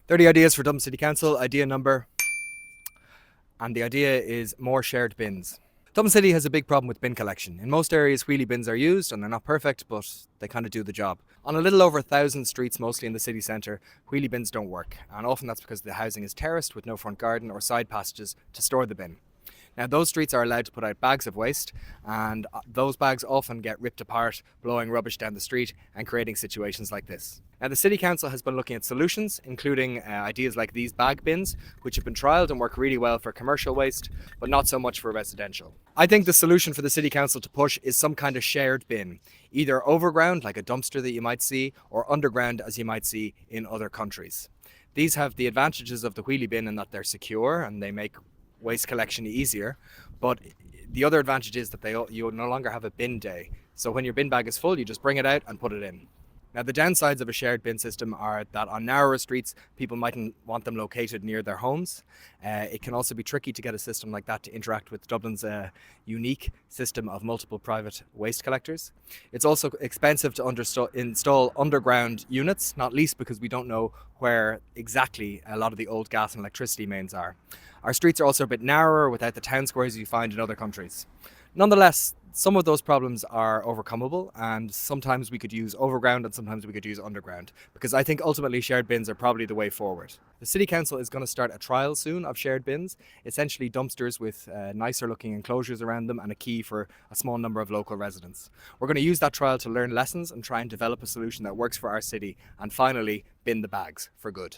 30 ideas for Dublin City Council, idea number, and the idea is more shared bins. Dublin City has a big problem with bin collection. In most areas, wheelie bins are used and they're not perfect, but they kind of do the job. On a little over 1,000 streets, mostly in the city centre, wheelie bins don't work, and often that's because the housing is terraced with no front garden or side passages to store the bin. Now, those streets are allowed to put out bags of waste, and those bags often get ripped apart, blowing rubbish down the street and creating situations like this. Now, the City Council has been looking at solutions, including ideas like these bag bins, which have been trialled and work really well for commercial waste, but not so much for residential. I think the solution for the City Council to push is some kind of shared bin, either overground, like a dumpster that you might see, or underground, as you might see in other countries. These have the advantages of the wheelie bin in that they're secure and they make waste collection easier, but the other advantage is that you no longer have a bin day. So when your bin bag is full, you just bring it out and put it in. Now, the downsides of a shared bin system are that on narrower streets, people mightn't want them located near their homes. It can also be tricky to get a system like that to interact with Dublin's unique system of multiple private waste collectors. It's also expensive to install underground units, not least because we don't know where exactly a lot of the old gas and electricity mains are. Our streets are also a bit narrower without the town squares you find in other countries. Nonetheless, some of those problems are overcomable, and sometimes we could use overground and sometimes we could use underground, because I think ultimately shared bins are probably the way forward. The City Council is going to start a trial soon of shared bins, essentially dumpsters with nicer looking enclosures around them and a key for a small number of local residents. We're going to use that trial to learn lessons and try and develop a solution that works for our city, and finally bin the bags for good.